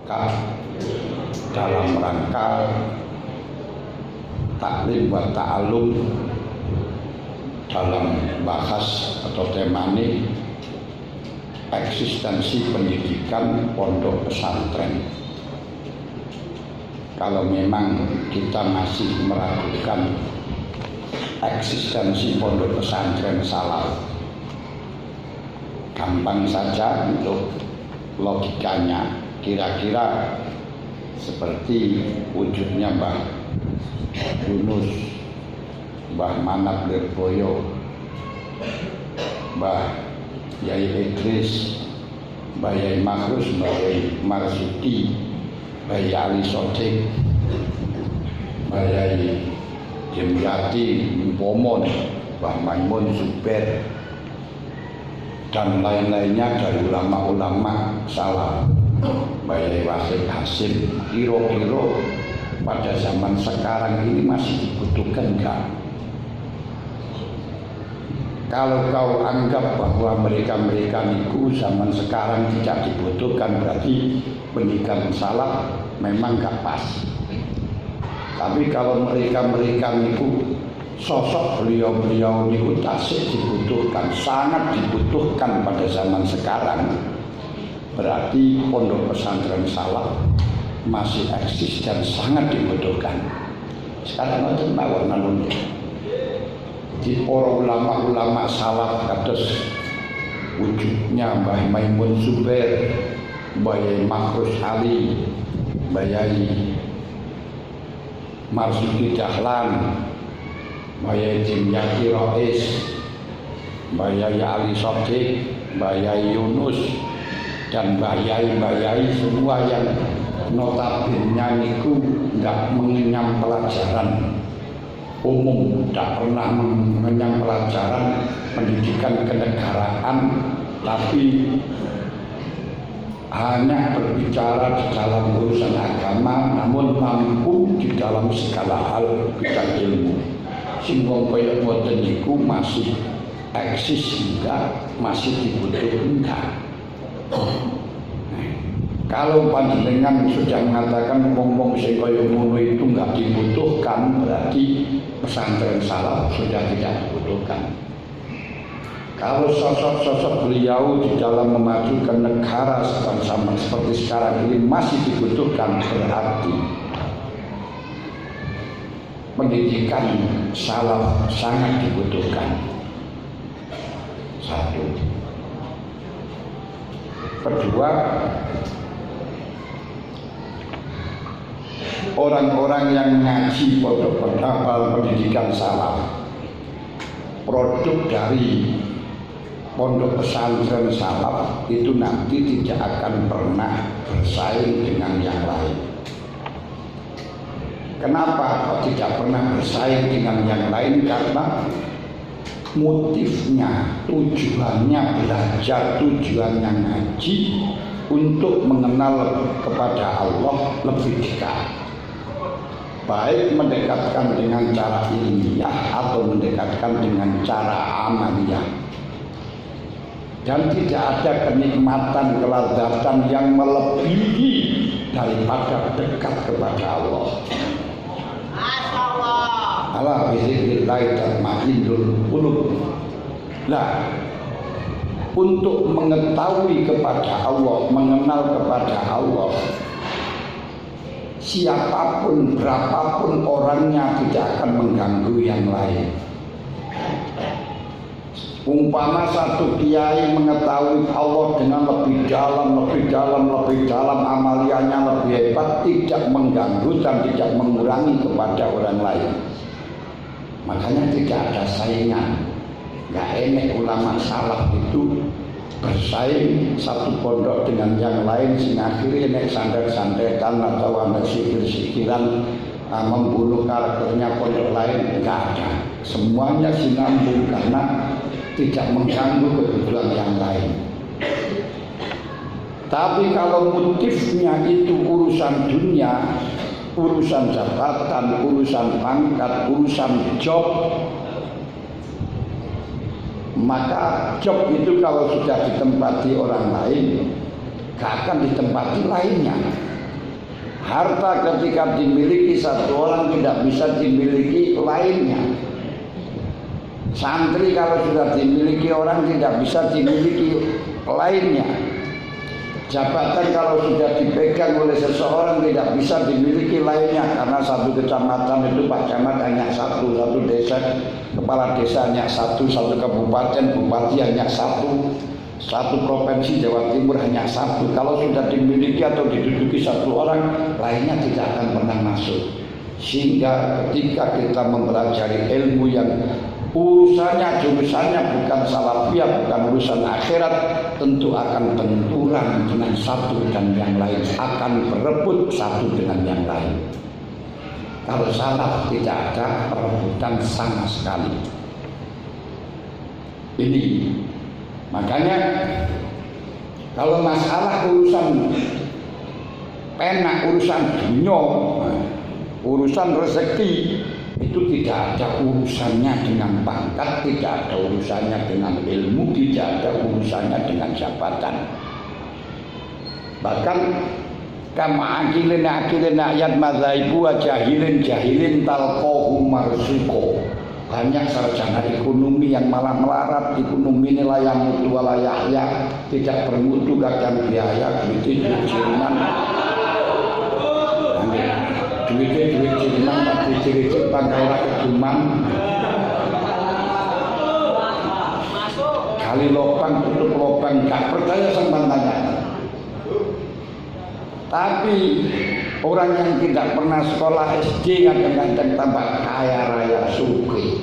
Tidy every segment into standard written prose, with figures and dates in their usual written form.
dalam rangka taklim wa ta'alum dalam bahas atau tema ini eksistensi pendidikan pondok pesantren. Kalau memang kita masih meragukan eksistensi pondok pesantren salaf, gampang saja untuk logikanya, kira-kira seperti wujudnya Mbah Yunus, Mbah Manap Lirboyo, Mbah Yai Idris, Mbah Yai Mahrus, Mbah Yai Marsudi, Mbah Yai Ali Sodik, Mbah Yai Jemyati Mpomon, Mbah Maimun Zubair, dan lain-lainnya dari ulama-ulama salaf, Mbah Yai Wasid Hasim. Kira-kira pada zaman sekarang ini masih dibutuhkan enggak? Kalau kau anggap bahwa mereka-mereka itu zaman sekarang tidak dibutuhkan, berarti pendidikan salaf memang enggak pas. Tapi kalau mereka-mereka itu sosok beliau-beliau itu tasik dibutuhkan, sangat dibutuhkan pada zaman sekarang, berarti pondok pesantren salaf masih eksis dan sangat dibutuhkan. Sekarang itu mawon nalun di para ulama-ulama salaf kados wujudnya Mbah Maimun Zubair, Mbah Yai Mahrus Ali, Mbah Yai Marsudi Dahlan, Mbah Yai Jemyati Rais, Mbah Yai Ali Sodik, Mbah Yai Yunus, dan Mbah Yai semua yang notabene niku enggak mengenyam pelajaran umum, tidak pernah mengenyam pelajaran pendidikan kenegaraan, tapi hanya berbicara di dalam urusan agama, namun mampu di dalam segala hal bidang ilmu. Sehingga kaya ngoten niku masih eksis hingga masih dibutuhkan. Kalau panjenengan sudah mengatakan wong-wong sing kaya ngono itu enggak dibutuhkan, berarti pesantren salaf sudah tidak dibutuhkan. Kalau sosok-sosok beliau di dalam memajukan negara sama seperti sekarang ini masih dibutuhkan, berarti pendidikan salaf sangat dibutuhkan. Satu. Kedua, orang-orang yang ngaji pondok pendidikan salaf, produk dari pondok pesantren salaf itu nanti tidak akan pernah bersaing dengan yang lain. Kenapa kok tidak pernah bersaing dengan yang lain? Karena motifnya, tujuannya belajar, tujuannya ngaji untuk mengenal kepada Allah lebih dekat. Baik mendekatkan dengan cara ilmiah atau mendekatkan dengan cara amaliyah. Dan tidak ada kenikmatan, kelezatan yang melebihi daripada dekat kepada Allah. Ala bizikrillahi tatma'innul qulub. Nah, untuk mengetahui kepada Allah, mengenal kepada Allah, siapapun, berapapun orangnya tidak akan mengganggu yang lain. Umpama satu kiai mengetahui Allah dengan lebih dalam, amaliyahnya lebih hebat, tidak mengganggu dan tidak mengurangi kepada orang lain. Makanya tidak ada saingan. Gak enak ulama salaf itu bersaing satu pondok dengan yang lain, sehingga akhirnya nek sandet-sandetan atau anak sihir-sihiran membunuh karakternya pondok lain. Enggak ada. Semuanya sinambung karena tidak mengganggu kebutuhan yang lain. Tapi kalau motifnya itu urusan dunia, urusan jabatan, urusan pangkat, urusan job, maka job itu kalau sudah ditempati orang lain, gak akan ditempati lainnya. Harta ketika dimiliki satu orang tidak bisa dimiliki lainnya. Santri kalau sudah dimiliki orang tidak bisa dimiliki lainnya. Jabatan kalau sudah dipegang oleh seseorang tidak bisa dimiliki lainnya, karena satu kecamatan itu Pak Camat hanya satu desa, kepala desa hanya satu kabupaten, bupati hanya satu provinsi Jawa Timur hanya satu. Kalau sudah dimiliki atau diduduki satu orang, lainnya tidak akan pernah masuk. Sehingga ketika kita mempelajari ilmu yang urusannya, jurusannya bukan salafiyah, bukan urusan akhirat, tentu akan benturan dengan satu dan yang lain, akan berebut satu dengan yang lain. Kalau salaf tidak ada perebutan sama sekali. Ini makanya kalau masalah urusan penak, urusan dunia, urusan rezeki, itu tidak ada urusannya dengan pangkat, tidak ada urusannya dengan ilmu, tidak ada urusannya dengan jabatan. Bahkan kama akilin ayat madzhaibu wa jahilin talqahu marzuqo. Banyak sarjana ekonomi yang malah melarat, ekonomi nilai yang mutu walayahya, tidak bermutu, kadang biaya, duit cirinan, duit cirinan, tapi ciri-ciri pangkalan keduman, kali lubang tutup lubang, gak percaya sama tanya. Tapi orang yang tidak pernah sekolah SD kadang-kadang tambah kaya raya sugih.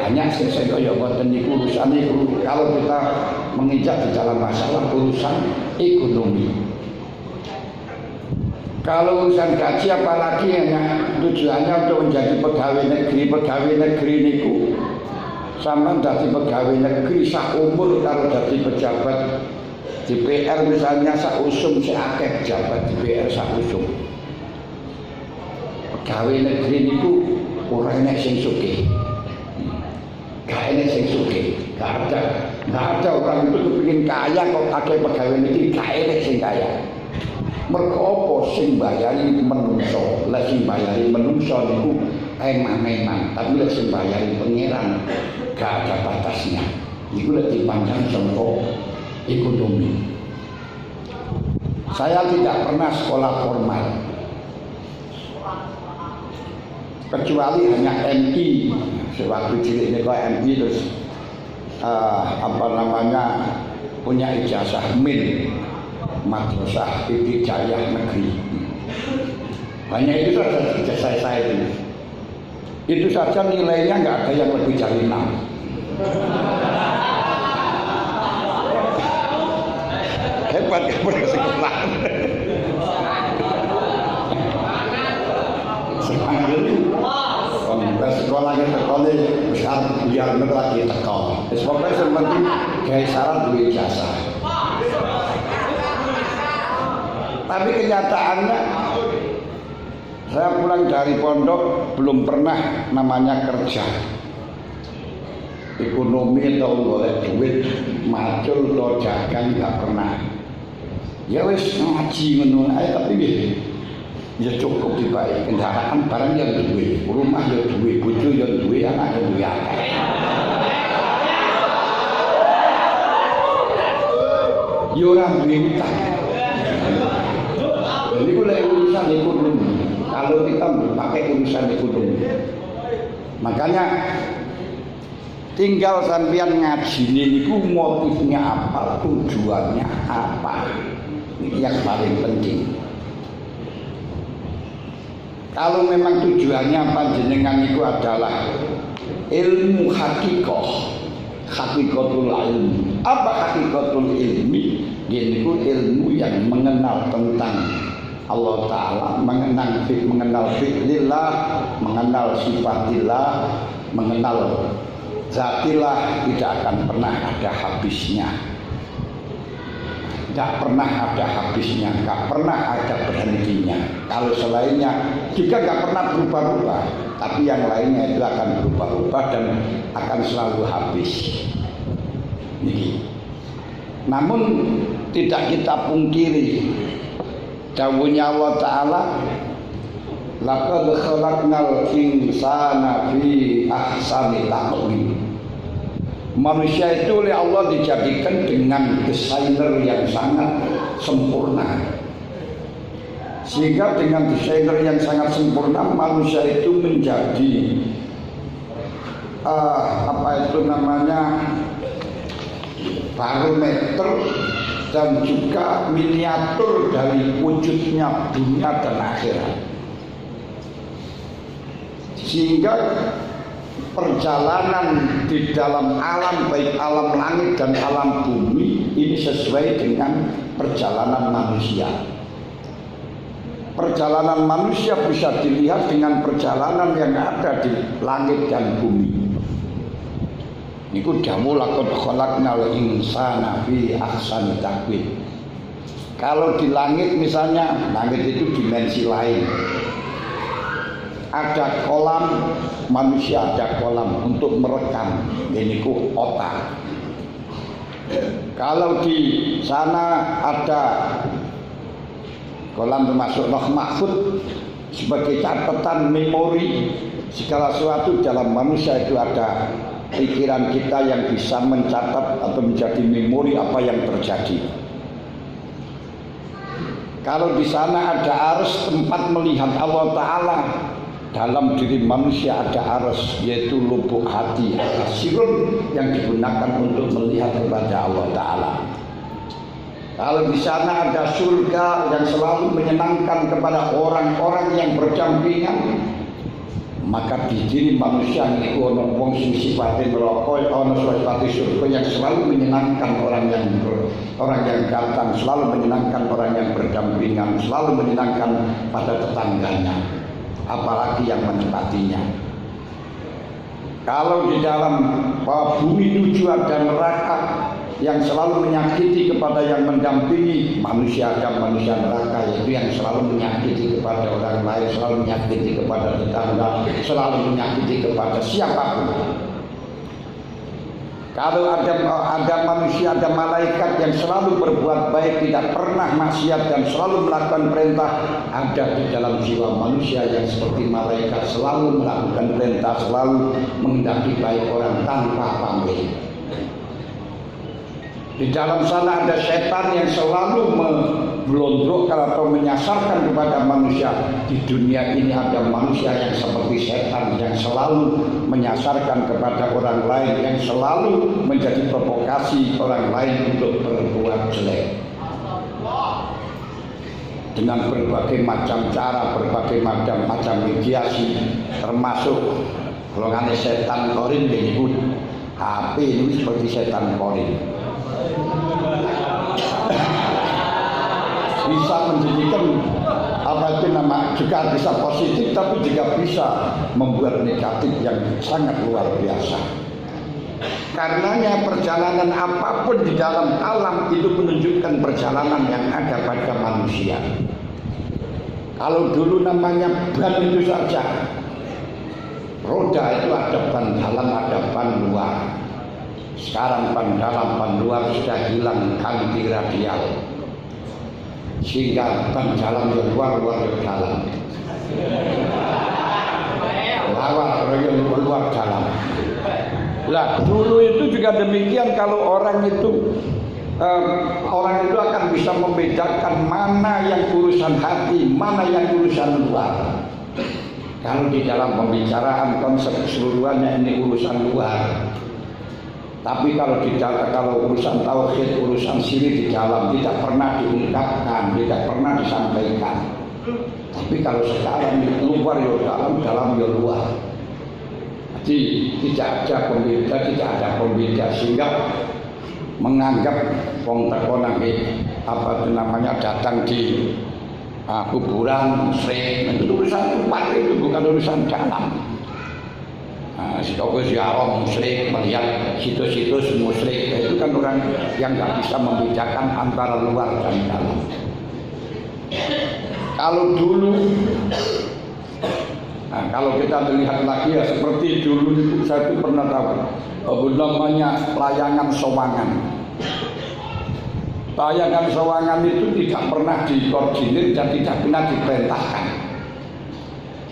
Banyak sih saya kaya boten niku urusan niku, kalau kita menginjak di dalam masalah urusan ekonomi. Kalau urusan gaji apalagi hanya tujuannya untuk menjadi pegawai negeri niku. Sama dari pegawai negeri sak umur, kalau jadi pejabat DPR misalnya sak usum seakeh jabat DPR sak usum. Pegawai negeri niku ora enek sing sugih. Gak enek sing sugih, gak ada orang itu kepengin kaya kok akeh pegawai negeri, gak enek sing kaya. Mergo apa sing bayari menungso, lek sing bayari menungso niku emang, tapi lek sing bayari pangeran gak ada batasnya. Niku lek dipandang saka ekonomi. Saya tidak pernah sekolah formal, kecuali hanya MI. Sewaktu cilik ini kok MI terus punya ijazah min madrasah ibtidaiyah negeri. Hanya itu saja ijazah saya itu. Itu saja nilainya nggak ada yang lebih dari 6. Hebat sekolah. Sekolah kita besar biar lagi teko. Pokoknya seperti kayak syarat duit jasa. Tapi kenyataannya saya pulang dari pondok belum pernah namanya kerja. Ekonomi atau golek duit, macul atau dagang nggak pernah. Ya wis ngaji ngono ae, tapi ya cukup dibaik, kendaraan barang yang duwe, rumah yang duwe, bojo yang duwe, anak yang duwe akeh. Ya ora duwe utang. Jadi boleh urusan ekonomi. Kalau kita pakai urusan ekonomi, makanya tinggal sampean ngaji niku motifnya apa, tujuannya apa, ini yang paling penting. Kalau memang tujuannya panjenengan itu adalah ilmu hakikatul ilmi. Apa hakikatul ilmi? Yaitu ilmu yang mengenal tentang Allah Ta'ala, mengenal fi'lillah, mengenal sifatillah, mengenal zatillah, tidak akan pernah ada habisnya. Tidak pernah ada habisnya, tidak pernah ada berhentinya. Kalau selainnya juga tidak pernah berubah-ubah, tapi yang lainnya itu akan berubah-ubah dan akan selalu habis. Ini. Namun tidak kita pungkiri Dawuhnya Allah Ta'ala, laqad khalaqnal insana fi ahsani taqwim. Manusia itu oleh Allah dijadikan dengan desainer yang sangat sempurna. Sehingga dengan desainer yang sangat sempurna, manusia itu menjadi barometer dan juga miniatur dari wujudnya dunia dan akhirat. Sehingga perjalanan di dalam alam, baik alam langit dan alam bumi, ini sesuai dengan perjalanan manusia. Perjalanan manusia bisa dilihat dengan perjalanan yang ada di langit dan bumi. Niku damu laqad khalaqnal insana fi ahsani taqwim. Kalau di langit misalnya, langit itu dimensi lain. Ada kolam, manusia ada kolam untuk merekam. Ini ku otak. Kalau di sana ada kolam termasuk Lauh Mahfuz sebagai catatan memori segala sesuatu dalam manusia itu ada pikiran kita yang bisa mencatat atau menjadi memori apa yang terjadi. Kalau di sana ada arus tempat melihat Allah Ta'ala, dalam diri manusia ada arus, yaitu lubuk hati, sirun yang digunakan untuk melihat kepada Allah Ta'ala. Kalau di sana ada surga yang selalu menyenangkan kepada orang-orang yang berdampingan, maka di diri manusia niku ana wong sing sifate neraka, ana sifate surga yang selalu menyenangkan orang yang datang, selalu menyenangkan orang yang berdampingan, selalu menyenangkan pada tetangganya, apalagi yang menempatinya. Kalau di dalam bumi tujuh ada neraka yang selalu menyakiti kepada yang mendampingi, manusia ada manusia neraka, yaitu yang selalu menyakiti kepada orang lain, selalu menyakiti kepada tetangga, selalu menyakiti kepada siapapun. Kalau ada manusia, ada malaikat yang selalu berbuat baik, tidak pernah maksiat dan selalu melakukan perintah, ada di dalam jiwa manusia yang seperti malaikat, selalu melakukan perintah, selalu menghendaki baik orang tanpa pamrih. Di dalam sana ada setan yang selalu melondrokkan atau menyasarkan kepada manusia. Di dunia ini ada manusia yang seperti setan yang selalu menyasarkan kepada orang lain, yang selalu menjadi provokasi orang lain untuk berbuat jelek. Dengan berbagai macam cara, berbagai macam mediasi, termasuk golongan setan korin disebut HP ini seperti setan korin. Bisa menjadikan apa itu nama juga bisa positif, tapi juga bisa membuat negatif yang sangat luar biasa. Karenanya perjalanan apapun di dalam alam itu menunjukkan perjalanan yang ada pada manusia. Kalau dulu namanya ban itu saja, roda itu ada ban dalam, ada ban luar. Sekarang ban dalam, ban luar sudah hilang, ganti radial, sehingga ban dalam yang luar, luar yang dalam, luar dalam. Lah dulu itu juga demikian. Kalau orang itu akan bisa membedakan mana yang urusan hati, mana yang urusan luar. Kalau di dalam pembicaraan konsep keseluruhannya ini urusan luar. Tapi kalau urusan tauhid, urusan siri di dalam tidak pernah diungkapkan, tidak pernah disampaikan. Tapi kalau sekarang luar ya dalam, dalam ya luar. Jadi tidak ada pembeda, sehingga menganggap wong teko nang apa namanya datang di kuburan musyrik, itu urusan luar, itu bukan urusan dalam. Siapa ziarah musyrik, melihat situs-situs musyrik, itu kan orang yang nggak bisa membedakan antara luar dan dalam. Kalau dulu, kalau kita melihat lagi ya seperti dulu itu, saya itu pernah tahu namanya layangan sowangan. Tayangan sawangan itu tidak pernah dikoordinir dan tidak pernah diperintahkan.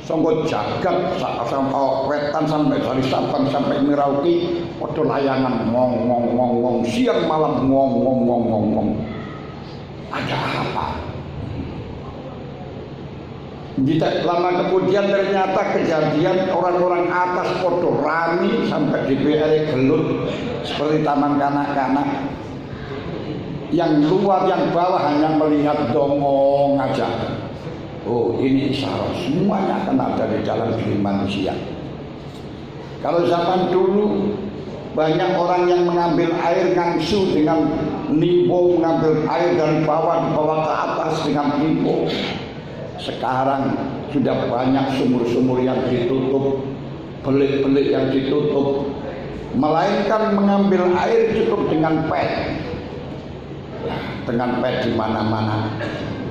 Songko jagat sampai wetan sampai dari Sabang sampai Merauke, padha layangan ngong siang malam ngong. Ada apa? Tidak lama kemudian ternyata kejadian orang-orang atas padha rami sampai DPR gelut seperti taman kanak-kanak. Yang luar yang bawah hanya melihat dongong aja. Oh, ini isyarat semuanya akan ada di dalam diri manusia. Kalau zaman dulu banyak orang yang mengambil air ngangsu dengan nimbo, mengambil air dari bawah dibawa ke atas dengan nimbo. Sekarang sudah banyak sumur-sumur yang ditutup, belik-belik yang ditutup, melainkan mengambil air cukup dengan pet. Dengan pet di mana-mana.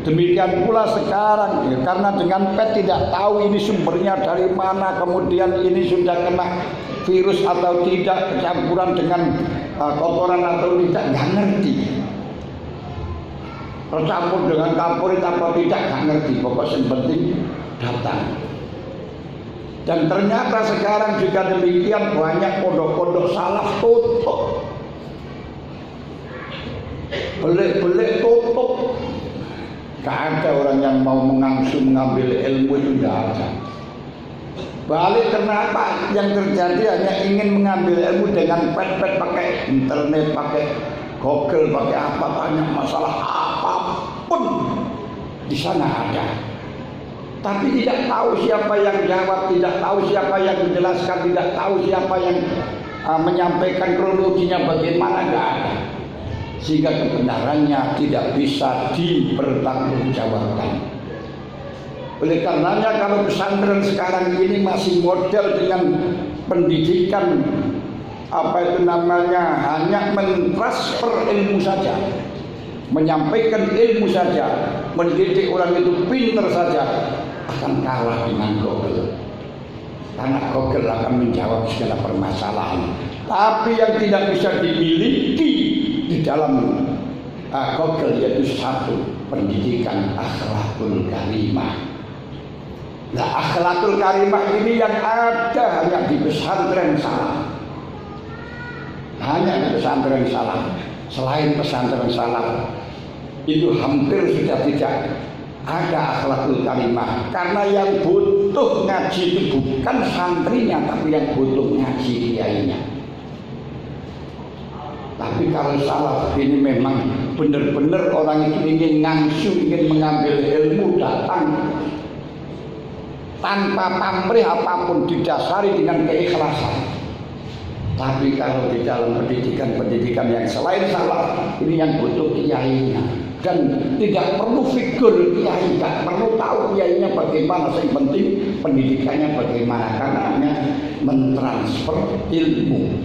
Demikian pula sekarang ya, karena dengan pet tidak tahu ini sumbernya dari mana, kemudian ini sudah kena virus atau tidak, kecampuran dengan kotoran atau tidak, nggak ngerti. Tercampur dengan kaporit atau tidak, nggak ngerti. Pokoknya yang penting datang. Dan ternyata sekarang juga demikian, banyak pondok-pondok salaf tutup. Belik-belik tutup. Gak ada orang yang mau mengangsu mengambil ilmu itu, tidak ada. Balik kenapa yang terjadi hanya ingin mengambil ilmu dengan pet-pet, pakai internet, pakai Google, pakai apa, banyak masalah apapun di sana ada. Tapi tidak tahu siapa yang jawab, tidak tahu siapa yang menjelaskan, tidak tahu siapa yang menyampaikan kronologinya bagaimana, tidak ada. Sehingga kebenarannya tidak bisa dipertanggungjawabkan. Oleh karenanya kalau pesantren sekarang ini masih model dengan pendidikan apa itu namanya, hanya mentransfer ilmu saja, menyampaikan ilmu saja, mendidik orang itu pintar saja, akan kalah dengan Google. Karena Google akan menjawab segala permasalahan. Tapi yang tidak bisa dimiliki di dalam Google yaitu satu, pendidikan akhlakul karimah. Nah, akhlakul karimah ini yang ada hanya di pesantren salaf. Hanya di pesantren salaf. Selain pesantren salaf itu hampir sudah tidak ada akhlakul karimah. Karena yang butuh ngaji itu bukan santrinya, tapi yang butuh ngaji kiainya. Tapi kalau salaf ini memang benar-benar orang itu ingin ngangsu, ingin mengambil ilmu, datang tanpa pamrih apapun, didasari dengan keikhlasan. Tapi kalau di dalam pendidikan yang selain salaf, ini yang butuh kiainya. Dan tidak perlu figur kiai, tidak perlu tahu kiainya bagaimana, yang penting pendidikannya bagaimana, karena hanya mentransfer ilmu.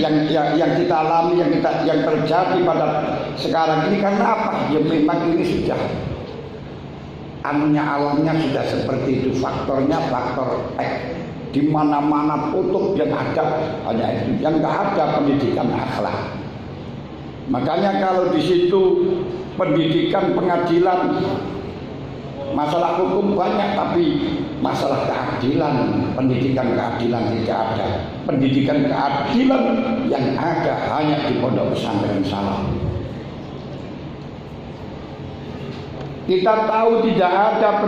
Yang kita alami, yang terjadi pada sekarang ini karena apa? Ya memang ini sudah alamnya sudah seperti itu, faktornya faktor X. Di mana-mana tutup, yang ada hanya itu, yang nggak ada pendidikan akhlak. Makanya kalau di situ pendidikan, pengadilan, masalah hukum banyak, tapi masalah keadilan, pendidikan keadilan tidak ada. Pendidikan keadilan yang ada hanya di pondok pesantren salaf. Kita tahu tidak ada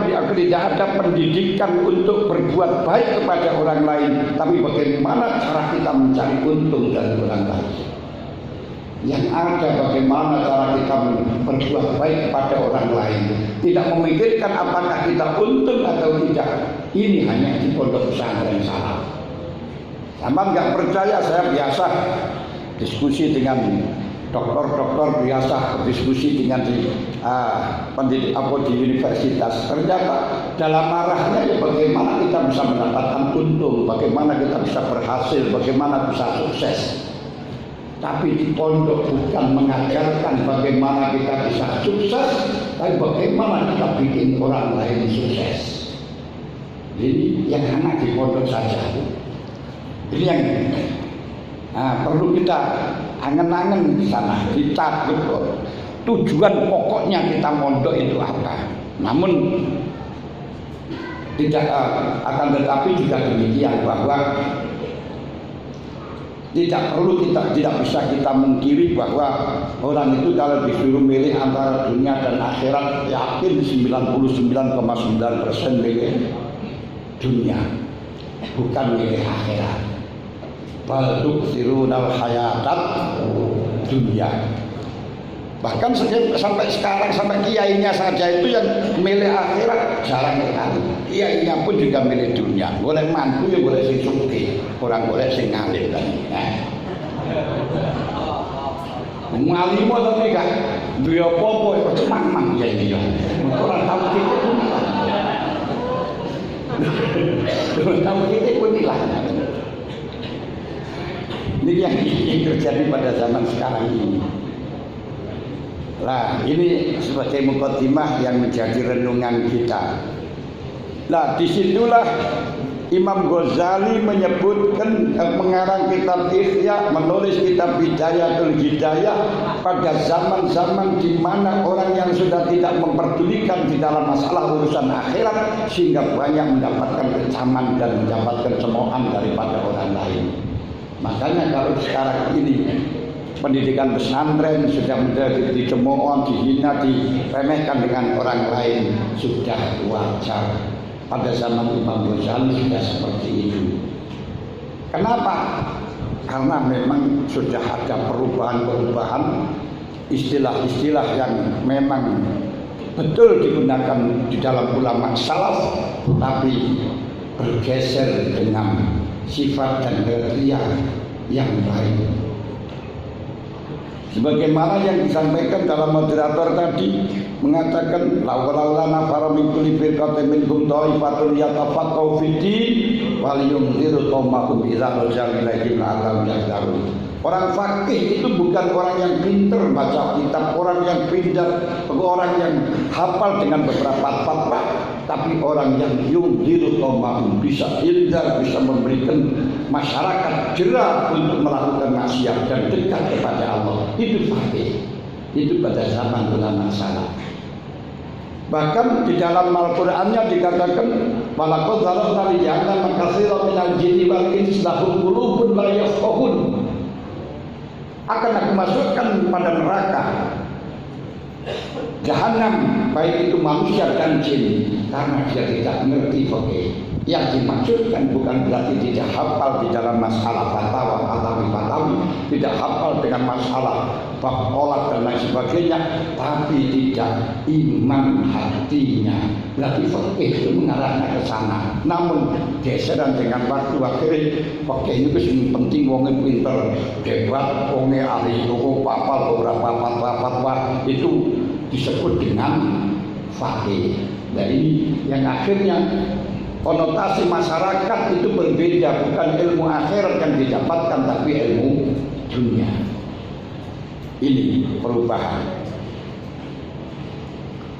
pendidikan untuk berbuat baik kepada orang lain, tapi bagaimana cara kita mencari untung dari orang lain. Yang ada bagaimana cara kita berbuat baik kepada orang lain, tidak memikirkan apakah kita untung atau tidak. Ini hanya di pondok pesantren salaf. Sama nggak percaya, saya biasa diskusi dengan dokter biasa, berdiskusi dengan pendidik di universitas. Ternyata dalam arahnya ya bagaimana kita bisa mendapatkan untung, bagaimana kita bisa berhasil, bagaimana bisa sukses. Tapi di pondok bukan mengajarkan bagaimana kita bisa sukses, tapi bagaimana kita bikin orang lain sukses. Ini yang hanya di pondok saja. Ini yang Nah, perlu kita angen-angen di sana, kita betul. Tujuan pokoknya kita mondok itu apa? Namun tidak akan tetapi juga demikian bahwa tidak bisa kita mengkiri bahwa orang itu kalau disuruh milih antara dunia dan akhirat, yakin 99,9% milih dunia, bukan milih akhirat. Bal tu'thirunal hayatat dunia. Bahkan sampai sekarang, sampai kiainya saja itu yang milih akhirat jarang sekali. Kiainya pun juga milih dunia. Boleh mantu ya boleh sing sugih, orang boleh sing ngalim kan. Ngalim tapi kan duwe apa-apa mang-mang ya iya. Ora tau kita pun ilang. Tahu kita pun ilang. Ini yang terjadi pada zaman sekarang ini. Nah, ini sebagai mukadimah yang menjadi renungan kita. Nah, disitulah Imam Ghazali menyebutkan mengarang kitab Ihya, menulis kitab Bidayatul Hidayah pada zaman-zaman di mana orang yang sudah tidak memperdulikan di dalam masalah urusan akhirat sehingga banyak mendapatkan kecaman dan mendapatkan cemoohan daripada orang lain. Makanya kalau sekarang ini pendidikan pesantren sudah menjadi dicemooh, dihina, diremehkan dengan orang lain, sudah wajar. Pada zaman Imam Ghazali sudah seperti itu. Kenapa? Karena memang sudah ada perubahan-perubahan istilah-istilah yang memang betul digunakan di dalam ulama salaf, tapi bergeser dengan sifat dan kriteria yang baik. Sebagaimana yang disampaikan dalam moderator tadi mengatakan laula nafara min kulli firqatin minhum ta'ifatun yatafaqqahu fid-din wal yunziru qaumahum idza raja'u ilaihim la'allahum yahdharun. Orang fakih itu bukan orang yang pintar baca kitab, orang yang pintar, orang yang hafal dengan beberapa fatwa, tapi orang yang yunziru qaumahum, bisa inzar, bisa memberikan masyarakat jerah untuk melakukan maksiat dan dekat kepada Allah. Itu fakih. Itu pada zaman ulama salaf. Bahkan di dalam Al-Qur'annya dikatakan walaqad zara'na li jahannama katsiran minal jinni wal insi lahum qulubun la yafqahun. Akan aku masukkan pada neraka Jahannam baik itu manusia dan jin karena dia tidak mengerti fikih. Yang dimaksudkan bukan berarti tidak hafal di dalam masalah fatwa fatawi, tidak hafal dengan masalah bab olah dan lain sebagainya, tapi tidak iman hatinya. Berarti fikih itu mengarahnya ke sana. Namun geseran dengan waktu akhirnya fikih itu penting wongnya pinter, debat wongnya ahli hukum papal beberapa fatwa itu disebut dengan fikih. Nah ini yang akhirnya konotasi masyarakat itu berbeda, bukan ilmu akhirat yang didapatkan tapi ilmu dunia. Ini perubahan.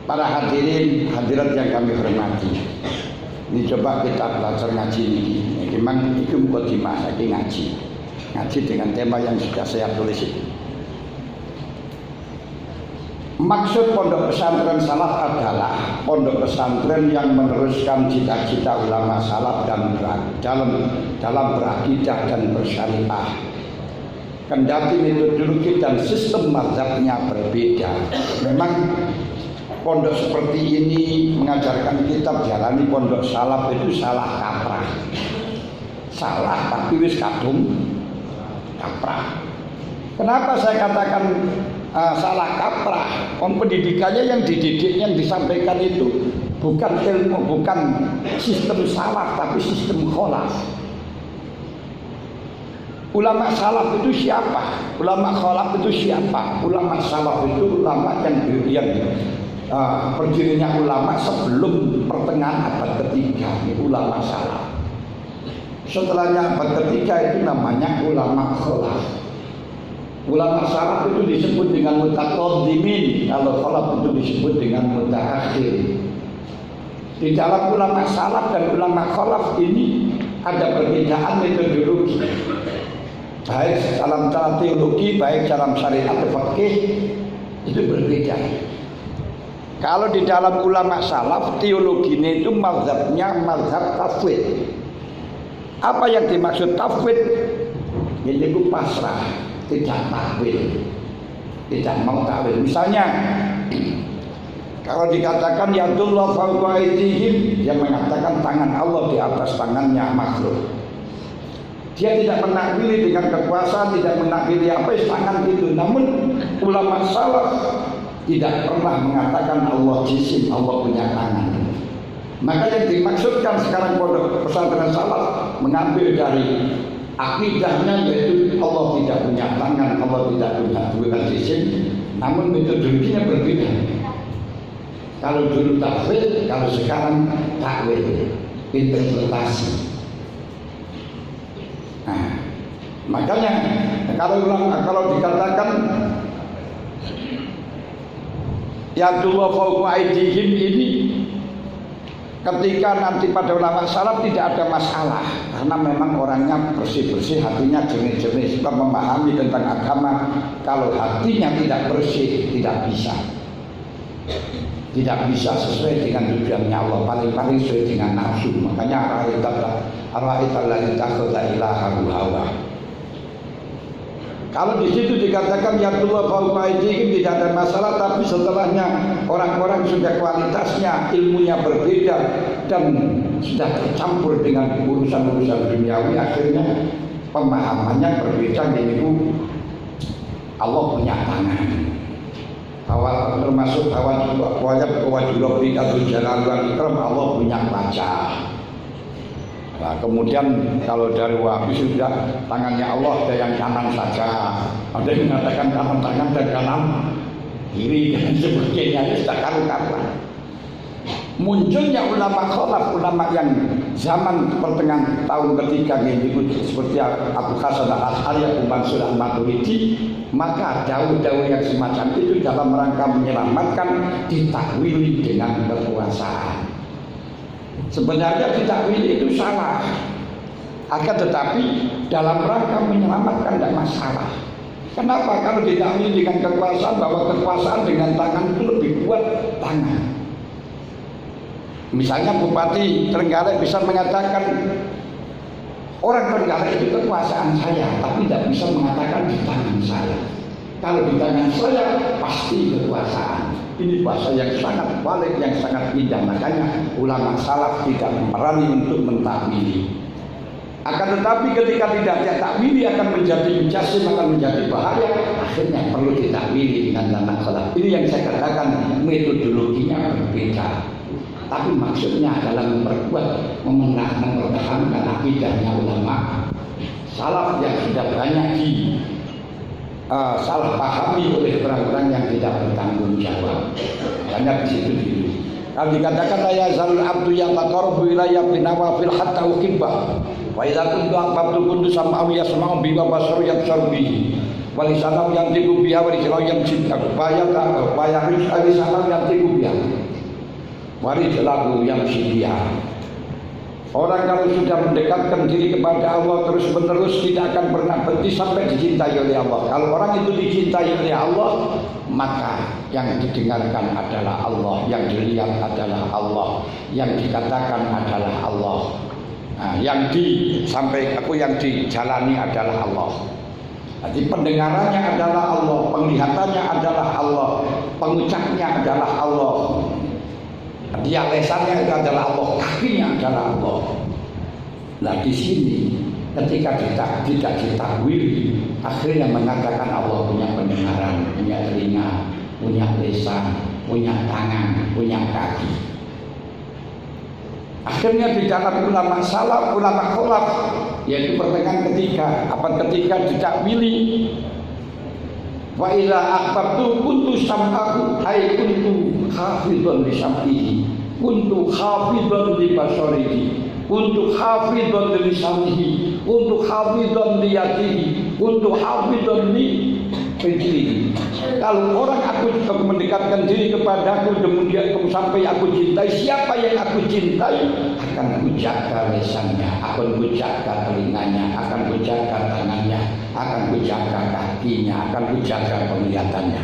Para hadirin hadirat yang kami hormati, ini coba kita belajar ngaji ini. Memang itu mukadimah lagi ngaji dengan tema yang sudah saya tulis itu. Maksud pondok pesantren salaf adalah pondok pesantren yang meneruskan cita-cita ulama salaf dan dalam berakidah dan bersyariah. Kendati metodologi dan sistem mazhabnya berbeda, memang pondok seperti ini mengajarkan kitab jalani pondok salaf itu salah kaprah. Salah tapi wis kadung kaprah. Kenapa saya katakan salah kaprah? Pendidikannya yang dididik, yang disampaikan itu bukan ilmu, bukan sistem salaf, tapi sistem kholaf. Ulama salaf itu siapa? Ulama kholaf itu siapa? Ulama salaf itu ulama yang berdirinya ulama sebelum pertengahan abad ketiga. Ini ulama salaf. Setelahnya abad ketiga itu namanya ulama kholaf. Ulama salaf itu disebut dengan mutaqaddimin, kalau kholaf itu disebut dengan mutaakhir. Di dalam ulama salaf dan ulama kholaf ini ada perbedaan metodologi. baik dalam cara teologi, baik dalam syariat fikih itu berbeda. Kalau di dalam ulama salaf teologinya itu mazhabnya mazhab tafwid. Apa yang dimaksud tafwid? Yaitu pasrah, tidak takwil, tidak mau takwil. Misalnya kalau dikatakan yadullah fawqa aydihim, yang mengatakan tangan Allah di atas tangannya makhluk. Dia tidak menakwili dengan kekuasaan, tidak menakwili apa tangan itu. Namun ulama salaf tidak pernah mengatakan Allah jisim, Allah punya tangan. Maka yang dimaksudkan sekarang pondok pesantren salaf mengambil dari akidahnya, yaitu Allah tidak punya tangan, Allah tidak punya jisim. Namun metodologinya berbeda. Kalau dulu takwil, kalau sekarang takwil, interpretasi. Nah, makanya kalau dikatakan ya dua fawqa aydihim ini, ketika nanti pada ulama salaf tidak ada masalah, karena memang orangnya bersih-bersih, hatinya jernih-jernih, suka memahami tentang agama. Kalau hatinya tidak bersih, tidak bisa sesuai dengan tujuannya Allah, paling-paling sesuai dengan nafsu. Makanya ara'aital ladzi takhadha ilahahu hawa. Kalau di situ dikatakan ya Allah fawqa aydihim tidak ada masalah, tapi setelahnya orang-orang sudah kualitasnya, ilmunya berbeda dan sudah tercampur dengan urusan-urusan duniawi, akhirnya pemahamannya berbeda. Yaitu Allah punya tangan. Awal termasuk awal wajib Rabbi atau jalan ikram, Allah punya wajah. Nah, kemudian kalau dari Wahabi sudah tangannya Allah ada yang kanan saja, ada yang mengatakan kanan tangan dan kanan kiri dan sebagainya. Itu sudah karu-karuan. Munculnya ulama khalaf, ulama yang zaman pertengahan tahun ketiga ini seperti Abu Hasan al-Ash'ari, Abu Mansur al-Maturidi, maka daun-daun yang semacam itu dalam rangka menyelamatkan ditakwili dengan kekuasaan. Sebenarnya ditakwili itu salah, akan tetapi dalam rangka menyelamatkan tidak masalah. Kenapa? Kalau ditakwili dengan kekuasaan, bahwa kekuasaan dengan tangan itu lebih kuat tangan. Misalnya Bupati Trenggalek bisa mengatakan orang Trenggalek itu kekuasaan saya, tapi tidak bisa mengatakan di tangan saya. Kalau di tangan saya pasti kekuasaan. Ini bahasa yang sangat balik, yang sangat indah. Makanya ulama salaf tidak berani untuk mentakwili. Akan tetapi ketika tidak ditakwili akan menjadi mujasim, akan menjadi bahaya. Akhirnya perlu ditakwili dengan tanah salaf. Ini yang saya katakan metodologinya berbeda. Tapi maksudnya adalah memperkuat, mempertahankan akidahnya ulama salaf yang sudah banyak salah pahami oleh orang-orang yang tidak bertanggung jawab. Banyak di situ dulu. Kalau dikatakan la yazalul abdu yataqarrabu ilayya bin nawafil hatta uhibbah. Wa idza kuntu aqabtu kuntu sam'ahu yasma'u bihi wa basaru yabsaru bihi. Wa lisanahu yantiqu biha wa rijluhu yamshi biha. Wa lisanahu yantiqu biha. Warijlahu yang sidia. Orang kalau sudah mendekatkan diri kepada Allah terus menerus tidak akan pernah berhenti sampai dicintai oleh Allah. Kalau orang itu dicintai oleh Allah, maka yang didengarkan adalah Allah, yang dilihat adalah Allah, yang dikatakan adalah Allah, yang dijalani adalah Allah. Jadi pendengarannya adalah Allah, penglihatannya adalah Allah, pengucapnya adalah Allah. Dia lesannya adalah Allah, kakinya adalah Allah. Nah di sini ketika tidak ditakwili, akhirnya mengatakan Allah punya pendengaran, punya telinga, punya lesan, punya tangan, punya kaki. Akhirnya di dalam ulama salaf, ulama khalaf, yaitu pertengahan ketika ditakwili. Wa ila akhbartu kuntu sam'ahu ay kuntu hafidhan li sam'ihi, kuntu hafidhan li basarihi, kuntu hafidhan li lisanihi, kuntu hafidhan li yadihi, kuntu hafidhan li rijlihi. Kalau orang aku mendekatkan diri kepadaku, kemudian sampai aku cintai, siapa yang aku cintai akan aku jaga lesannya, akan aku jaga telinganya, akan aku jaga tangannya, akan kujaga kakinya, akan kujaga penglihatannya.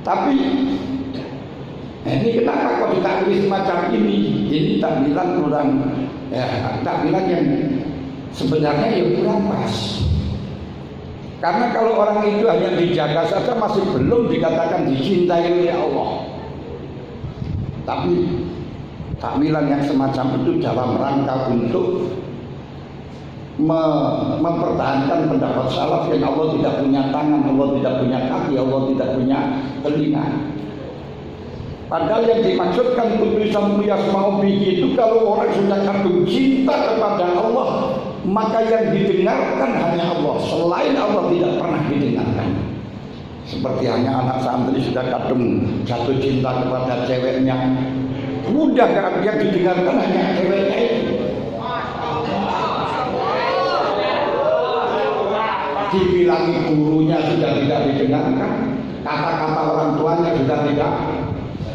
Tapi ini kenapa kok ditakwil semacam ini? Ini takwilan kurang, takwilan yang sebenarnya ya kurang pas. Karena kalau orang itu hanya dijaga saja masih belum dikatakan dicintai oleh Allah. Tapi takwilan yang semacam itu dalam rangka untuk mempertahankan pendapat salaf yang Allah tidak punya tangan, Allah tidak punya kaki, Allah tidak punya telinga. Padahal yang dimaksudkan putusan yasma'u bihi itu kalau orang sudah kandung cinta kepada Allah, maka yang didengarkan hanya Allah, selain Allah tidak pernah didengarkan. Seperti hanya anak santri sudah kadung jatuh cinta kepada ceweknya, mudah kan yang didengarkan hanya ceweknya itu. Dibilangi gurunya sudah tidak didengarkan, kata-kata orang tuanya sudah tidak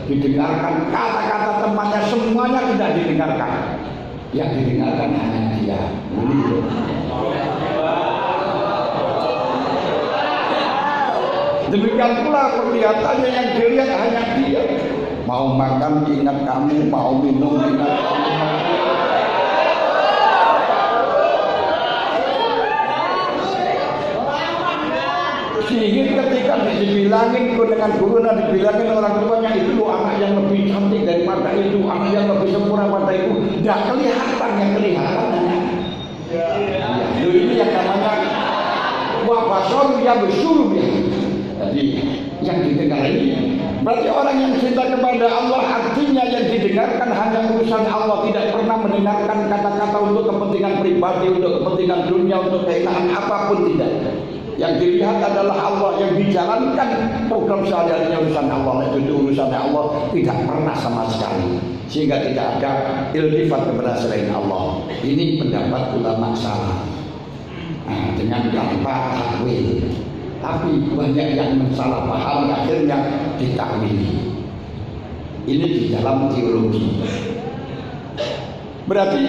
didengarkan, kata-kata temannya semuanya tidak didengarkan. Yang didengarkan hanya dia. Demikian pula penglihatannya yang dilihat hanya dia. Mau makan ingat kamu, mau minum ingat kamu. Sihir ketika dibilangin dengan guru dan dibilangin orang tuanya itu lo anak yang lebih cantik daripada itu, anak yang lebih sempurna pada itu, tidak kelihatan, yang kelihatan hanya ini yang namanya wabasor ya besul ya. Jadi yang didengar ini berarti orang yang cinta kepada Allah, artinya yang didengarkan hanya urusan Allah, tidak pernah mendengarkan kata-kata untuk kepentingan pribadi, untuk kepentingan dunia, untuk keinginan apapun, tidak. Yang dilihat adalah Allah, yang dijalankan program sehari-harinya urusan Allah, itu urusan Allah tidak pernah sama sekali, sehingga tidak ada iltifat kepada selain Allah. Ini pendapat ulama salaf dengan tanpa takwil. Tapi banyak yang salah paham, akhirnya ditakwili. Ini di dalam teologi. Berarti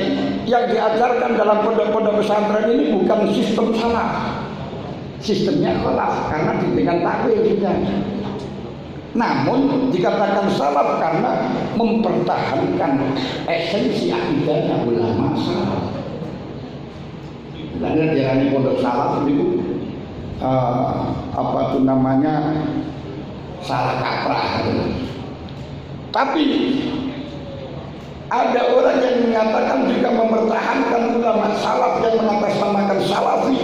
yang diajarkan dalam pondok-pondok pesantren ini bukan sistem salaf. Sistemnya salaf karena dengan takwil juga. Namun dikatakan salaf karena mempertahankan esensi akidahnya ulama salaf. Karena di pondok salaf itu apa itu namanya salah kaprah. Tapi ada orang yang mengatakan juga mempertahankan ulama salaf yang mengatasnamakan salafi.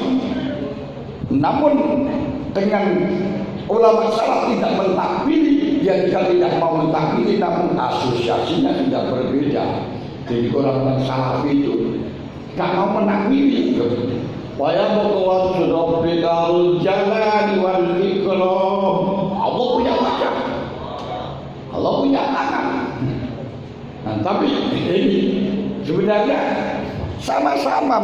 Namun dengan ulama salaf tidak mentakwili, dia juga tidak mau mentakwili, namun asosiasinya sudah berbeda. Jadi orang salafi itu tidak mau menakwili. Waya bukawat sudah berikal jalan wal ikram. Allah punya wajah, Allah punya tangan. Nah, tapi ini sebenarnya sama-sama